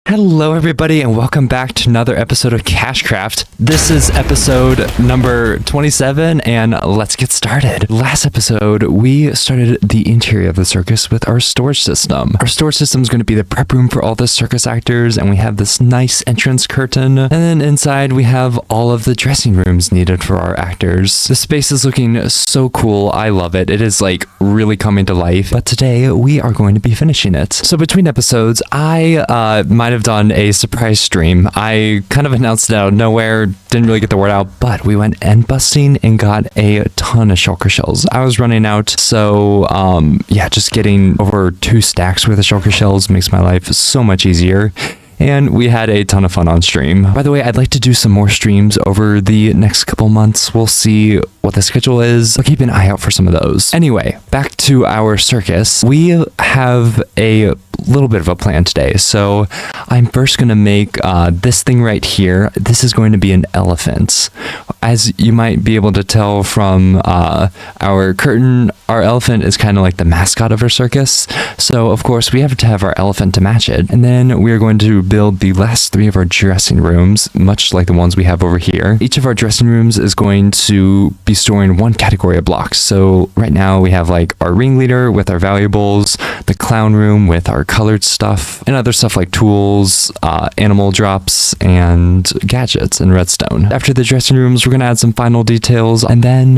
Hello everybody and welcome back to another episode of KashCraft. This is episode number 27 and let's get started. Last episode, we started the interior of the circus with our storage system. Our storage system is going to be the prep room for all the circus actors, and we have this nice entrance curtain. And then inside we have all of the dressing rooms needed for our actors. The space is looking so cool. I love it. It is like really coming to life. But today we are going to be finishing it. So between episodes, I might have done a surprise stream. I kind of announced it out of nowhere, didn't really get the word out, but we went end busting and got a ton of shulker shells. I was running out, so yeah, just getting over 2 stacks worth of shulker shells makes my life so much easier. And we had a ton of fun on stream. By the way, I'd like to do some more streams over the next couple months. We'll see what the schedule is. I'll keep an eye out for some of those. Anyway, back to our circus. We have a little bit of a plan today. So I'm first going to make this thing right here. This is going to be an elephant. As you might be able to tell from our curtain, our elephant is kind of like the mascot of our circus. So of course we have to have our elephant to match it. And then we're going to build the last 3 of our dressing rooms, much like the ones we have over here. Each of our dressing rooms is going to be storing 1 category of blocks. So right now we have like our ringleader with our valuables, the clown room with our colored stuff, and other stuff like tools, animal drops, and gadgets and redstone. After the dressing rooms, we're going to add some final details, and then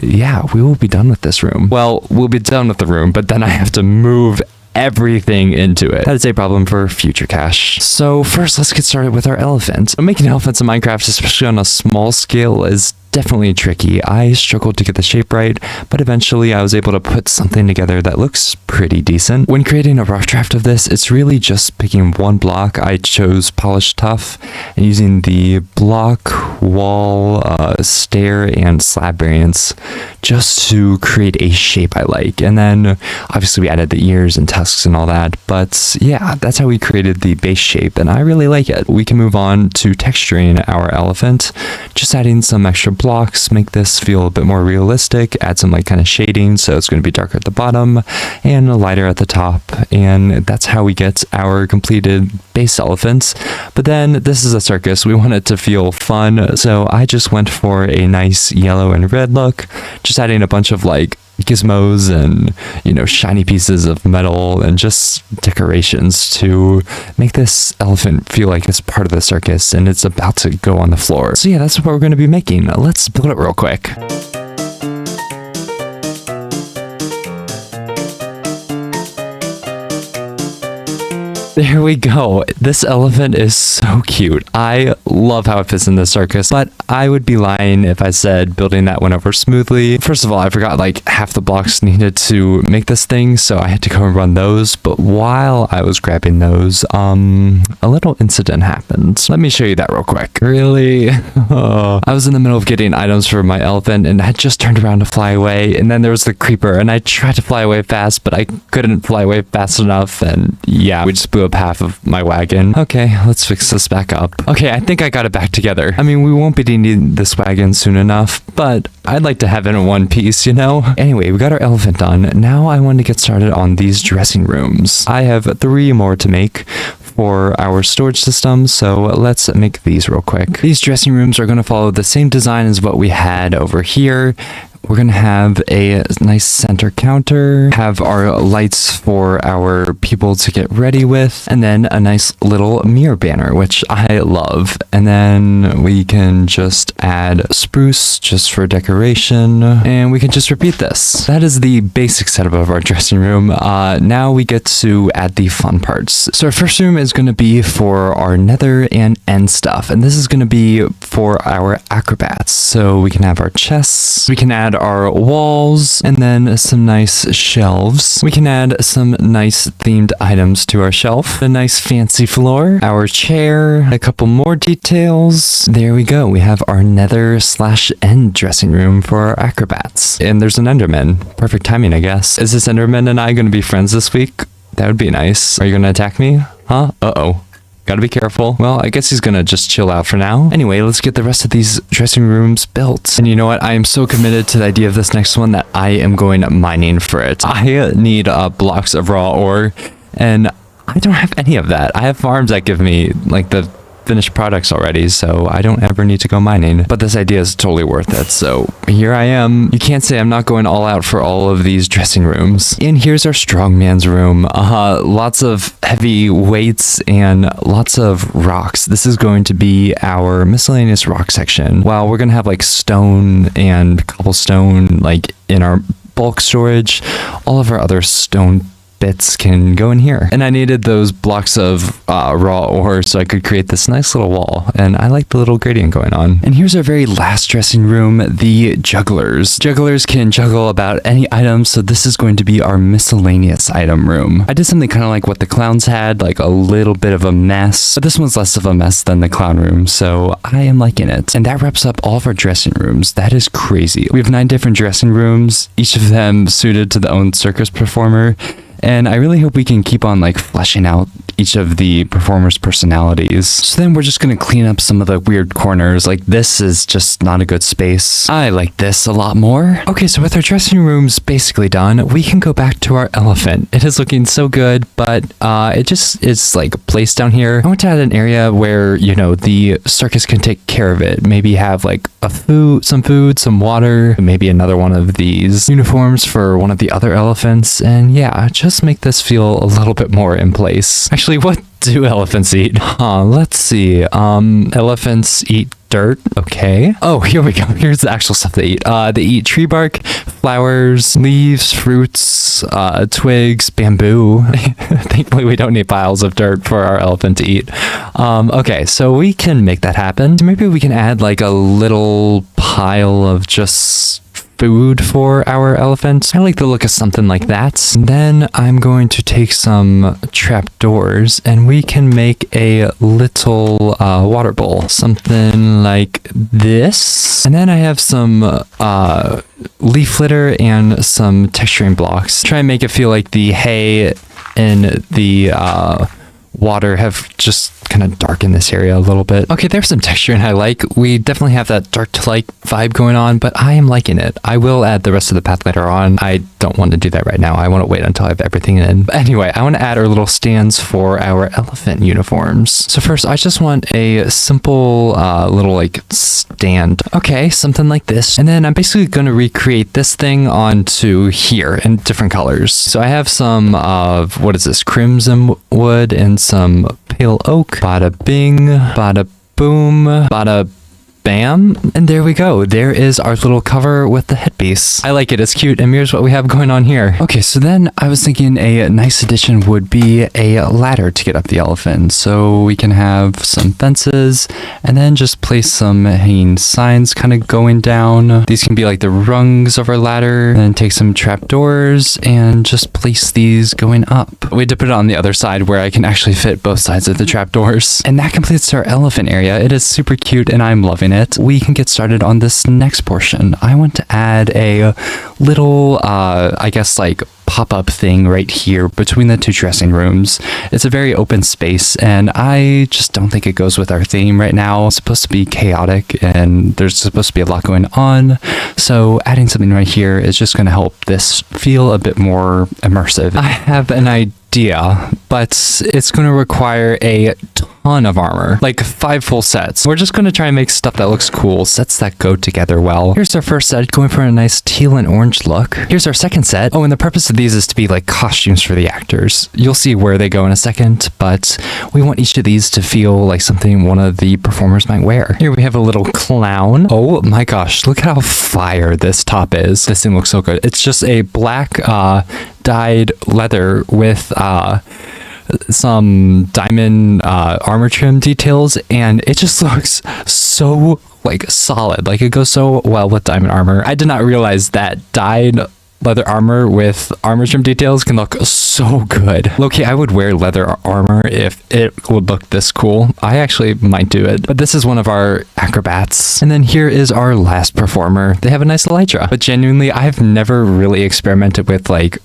yeah, we will be done with this room. Well, we'll be done with the room, but then I have to move everything into it. That is a problem for future cash. So first, let's get started with our elephant. Making elephants in Minecraft, especially on a small scale, is definitely tricky. I struggled to get the shape right, but eventually I was able to put something together that looks pretty decent. When creating a rough draft of this, it's really just picking 1 block. I chose polished tuff and using the block, wall, stair, and slab variants just to create a shape I like. And then obviously we added the ears and tusks and all that, but yeah, that's how we created the base shape, and I really like it. We can move on to texturing our elephant, just adding some extra blocks, make this feel a bit more realistic, add some like kind of shading so it's going to be darker at the bottom and lighter at the top, and that's how we get our completed base elephant. But then this is a circus, we want it to feel fun, so I just went for a nice yellow and red look, just adding a bunch of like gizmos and, you know, shiny pieces of metal and just decorations to make this elephant feel like it's part of the circus and it's about to go on the floor. So yeah, that's what we're going to be making. Let's build it real quick. There we go. This elephant is so cute. I love how it fits in the circus, but I would be lying if I said building that went over smoothly. First of all, I forgot like half the blocks needed to make this thing, so I had to go and run those. But while I was grabbing those, a little incident happened. Let me show you that real quick. Really? I was in the middle of getting items for my elephant, and I just turned around to fly away, and then there was the creeper, and I tried to fly away fast, but I couldn't fly away fast enough, and yeah, we just blew up half of my wagon. Okay, let's fix this back up. Okay, I think I got it back together. I mean, we won't be needing this wagon soon enough, but I'd like to have it in one piece, you know? Anyway, we got our elephant done. Now I want to get started on these dressing rooms. I have 3 more to make for our storage system, so let's make these real quick. These dressing rooms are going to follow the same design as what we had over here. We're going to have a nice center counter, have our lights for our people to get ready with, and then a nice little mirror banner, which I love. And then we can just add spruce just for decoration, and we can just repeat this. That is the basic setup of our dressing room. Now we get to add the fun parts. So our first room is going to be for our nether and end stuff, and this is going to be for our acrobats. So we can have our chests, we can add our walls, and then some nice shelves. We can add some nice themed items to our shelf, a nice fancy floor, our chair, a couple more details. There we go. We have our nether/end dressing room for our acrobats. And there's an Enderman. Perfect timing, I guess. Is this Enderman and I going to be friends this week? That would be nice. Are you going to attack me? Huh? Uh-oh. Gotta be careful. Well, I guess he's gonna just chill out for now. Anyway, let's get the rest of these dressing rooms built. And you know what? I am so committed to the idea of this next one that I am going mining for it. I need blocks of raw ore, and I don't have any of that. I have farms that give me like the finished products already, so I don't ever need to go mining. But this idea is totally worth it, so here I am. You can't say I'm not going all out for all of these dressing rooms. And here's our strongman's room. Lots of heavy weights and lots of rocks. This is going to be our miscellaneous rock section. While we're gonna have like stone and cobblestone like in our bulk storage, all of our other stone bits can go in here. And I needed those blocks of raw ore so I could create this nice little wall, and I like the little gradient going on. And here's our very last dressing room, the jugglers. Jugglers can juggle about any item, so this is going to be our miscellaneous item room. I did something kind of like what the clowns had, like a little bit of a mess, but this one's less of a mess than the clown room, so I am liking it. And that wraps up all of our dressing rooms. That is crazy. We have 9 different dressing rooms, each of them suited to the own circus performer. And I really hope we can keep on like fleshing out each of the performers' personalities. So then we're just going to clean up some of the weird corners. Like this is just not a good space. I like this a lot more. Okay, so with our dressing rooms basically done, we can go back to our elephant. It is looking so good, but it just is like placed down here. I want to add an area where, you know, the circus can take care of it. Maybe have like some food, some water, maybe another one of these uniforms for one of the other elephants. And yeah, just make this feel a little bit more in place. Actually, what do elephants eat? Let's see. Elephants eat dirt. Okay. Oh, here we go. Here's the actual stuff they eat. They eat tree bark, flowers, leaves, fruits, twigs, bamboo. Thankfully, we don't need piles of dirt for our elephant to eat. Okay, so we can make that happen. Maybe we can add like a little pile of just food for our elephant. I like the look of something like that. And then I'm going to take some trapdoors and we can make a little water bowl. Something like this. And then I have some leaf litter and some texturing blocks. Try and make it feel like the hay and the water have just kind of darkened this area a little bit. Okay, there's some texture and I like. We definitely have that dark to light vibe going on, but I am liking it. I will add the rest of the path later on. I don't want to do that right now. I want to wait until I have everything in. But anyway, I want to add our little stands for our elephant uniforms. So first, I just want a simple little like stand. Okay, something like this. And then I'm basically going to recreate this thing onto here in different colors. So I have some of, what is this, crimson wood and some pale oak. Bada bing, bada boom, bada bam. And there we go. There is our little cover with the headpiece. I like it. It's cute. And here's what we have going on here. Okay, so then I was thinking a nice addition would be a ladder to get up the elephant. So we can have some fences and then just place some hanging signs kind of going down. These can be like the rungs of our ladder, and then take some trapdoors and just place these going up. We had to put it on the other side where I can actually fit both sides of the trapdoors. And that completes our elephant area. It is super cute and I'm loving it. We can get started on this next portion. I want to add a little, I guess like pop-up thing right here between the 2 dressing rooms. It's a very open space and I just don't think it goes with our theme right now. It's supposed to be chaotic and there's supposed to be a lot going on. So adding something right here is just going to help this feel a bit more immersive. I have an idea, but it's going to require a ton of armor, like 5 full sets. We're just going to try and make stuff that looks cool, sets that go together well. Here's our first set, going for a nice teal and orange look. Here's our second set. Oh, and the purpose of these is to be like costumes for the actors. You'll see where they go in a second, but we want each of these to feel like something one of the performers might wear. Here we have a little clown. Oh my gosh, look how fire this top is. This thing looks so good. It's just a black dyed leather with some diamond armor trim details, and it just looks so like solid. Like it goes so well with diamond armor. I did not realize that dyed leather armor with armor trim details can look so good. Low-key, I would wear leather armor if it would look this cool. I actually might do it. But this is one of our acrobats. And then here is our last performer. They have a nice elytra. But genuinely, I've never really experimented with like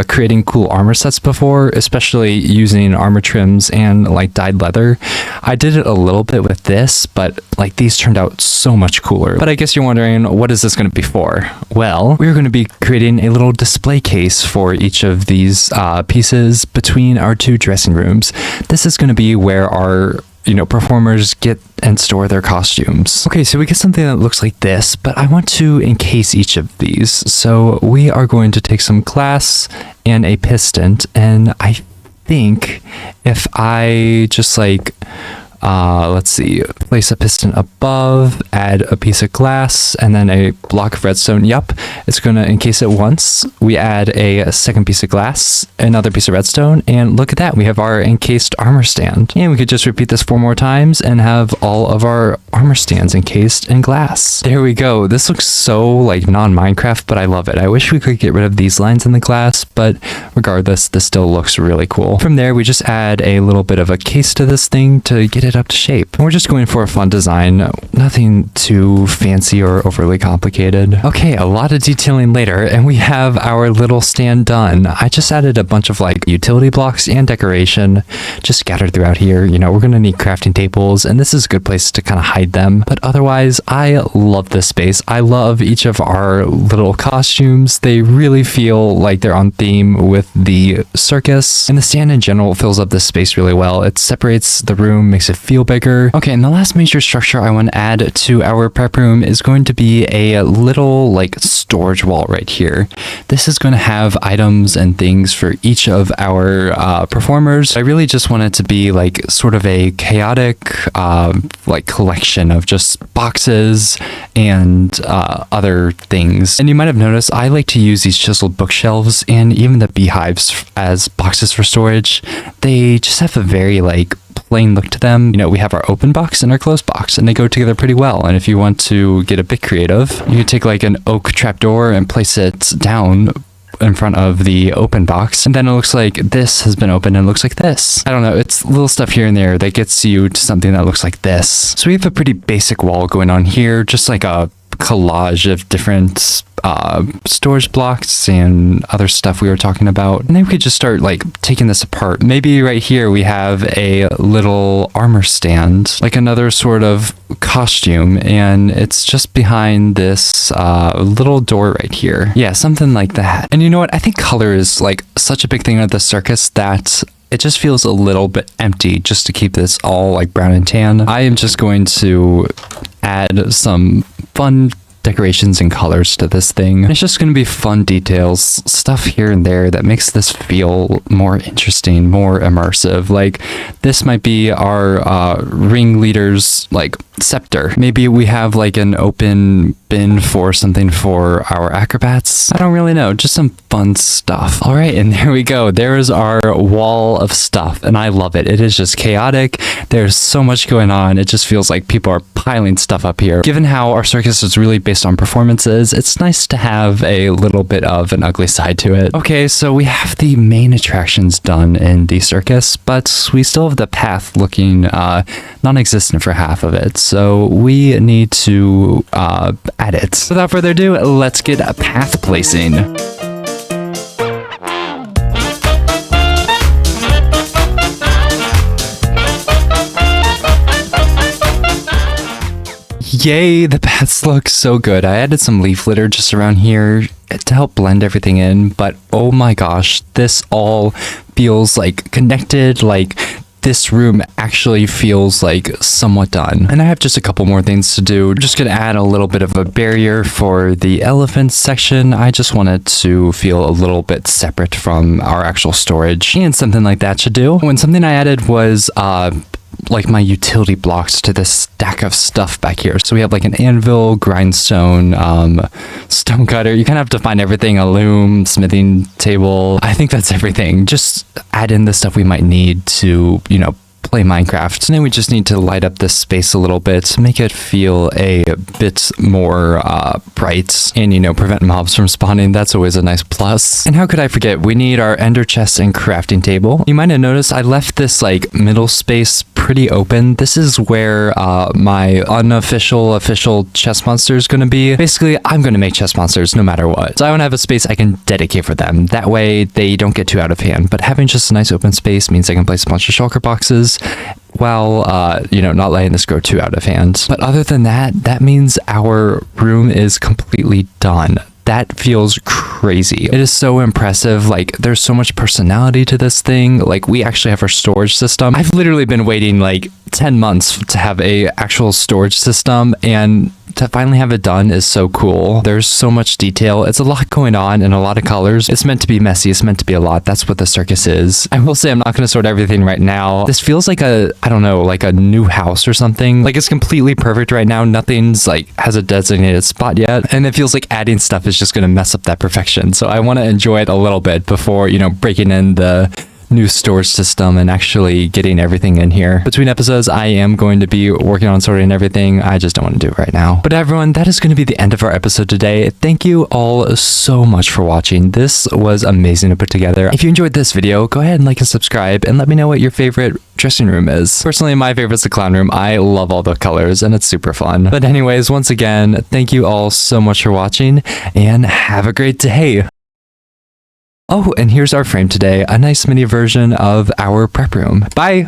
creating cool armor sets before, especially using armor trims and like dyed leather. I did it a little bit with this, but like these turned out so much cooler. But I guess you're wondering, what is this going to be for? Well, we're going to be creating a little display case for each of these pieces between our two dressing rooms. This is going to be where our performers get and store their costumes. Okay, so we get something that looks like this, but I want to encase each of these. So we are going to take some glass and a piston, and I think if I just like let's see, place a piston above, add a piece of glass, and then a block of redstone. Yep, it's going to encase it once. We add a second piece of glass, another piece of redstone, and look at that. We have our encased armor stand. And we could just repeat this 4 more times and have all of our armor stands encased in glass. There we go. This looks so like non-Minecraft, but I love it. I wish we could get rid of these lines in the glass, but regardless, this still looks really cool. From there, we just add a little bit of a case to this thing to get it up to shape. We're just going for a fun design, nothing too fancy or overly complicated. Okay, a lot of detailing later, and we have our little stand done. I just added a bunch of like utility blocks and decoration just scattered throughout here. We're gonna need crafting tables, and this is a good place to kind of hide them. But otherwise, I love this space. I love each of our little costumes. They really feel like they're on theme with the circus, and the stand in general fills up this space really well. It separates the room, makes it feel bigger. Okay, and the last major structure I want to add to our prep room is going to be a little like storage wall right here. This is going to have items and things for each of our performers. I really just want it to be like sort of a chaotic like collection of just boxes and other things. And you might have noticed I like to use these chiseled bookshelves and even the beehives as boxes for storage. They just have a very like plain look to them. We have our open box and our closed box, and they go together pretty well. And if you want to get a bit creative, you could take like an oak trapdoor and place it down in front of the open box, and then it looks like this has been opened and looks like this. I don't know, it's little stuff here and there that gets you to something that looks like this. So we have a pretty basic wall going on here, just like a collage of different storage blocks and other stuff we were talking about. And then we could just start like taking this apart. Maybe right here we have a little armor stand, like another sort of costume, and it's just behind this little door right here. Yeah, something like that. And you know what? I think color is like such a big thing at the circus that it just feels a little bit empty just to keep this all like brown and tan. I am just going to add some fun decorations and colors to this thing. And it's just going to be fun details, stuff here and there that makes this feel more interesting, more immersive. Like this might be our ringleader's like scepter. Maybe we have like an open bin for something for our acrobats. I don't really know, just some fun stuff. All right, and there we go. There is our wall of stuff, and I love it. It is just chaotic. There's so much going on. It just feels like people are piling stuff up here. Given how our circus is really based on performances, it's nice to have a little bit of an ugly side to it. Okay, so we have the main attractions done in the circus, but we still have the path looking non-existent for half of it. So we need to add it. Without further ado, let's get a path placing. Yay, the paths look so good. I added some leaf litter just around here to help blend everything in, but oh my gosh, this all feels like connected, like this room actually feels like somewhat done. And I have just a couple more things to do. I'm just gonna add a little bit of a barrier for the elephant section. I just wanted to feel a little bit separate from our actual storage, and something like that should do. When something I added was like my utility blocks to this stack of stuff back here. So we have like an anvil, grindstone, stone cutter. You kind of have to find everything, a loom, smithing table. I think that's everything. Just add in the stuff we might need to, play Minecraft. And then we just need to light up this space a little bit to make it feel a bit more bright and, prevent mobs from spawning. That's always a nice plus. And how could I forget? We need our ender chest and crafting table. You might have noticed I left this like middle space pretty open. This is where my official chest monster is going to be. Basically, I'm going to make chest monsters no matter what. So I want to have a space I can dedicate for them. That way they don't get too out of hand. But having just a nice open space means I can place a bunch of shulker boxes while, not letting this grow too out of hand. But other than that, that means our room is completely done. That feels crazy. It is so impressive. Like, there's so much personality to this thing. Like, we actually have our storage system. I've literally been waiting like 10 months to have a actual storage system, and to finally have it done is so cool. There's so much detail. It's a lot going on and a lot of colors. It's meant to be messy. It's meant to be a lot. That's what the circus is. I will say I'm not going to sort everything right now. This feels like like a new house or something. Like, it's completely perfect right now. Nothing's like has a designated spot yet. And it feels like adding stuff is just going to mess up that perfection. So I want to enjoy it a little bit before, breaking in the new storage system and actually getting everything in here. Between episodes, I am going to be working on sorting everything. I just don't want to do it right now. But everyone, that is going to be the end of our episode today. Thank you all so much for watching. This was amazing to put together. If you enjoyed this video, go ahead and like and subscribe and let me know what your favorite dressing room is. Personally, my favorite's the clown room. I love all the colors and it's super fun. But anyways, once again, thank you all so much for watching and have a great day. Oh, and here's our frame today, a nice mini version of our prep room. Bye!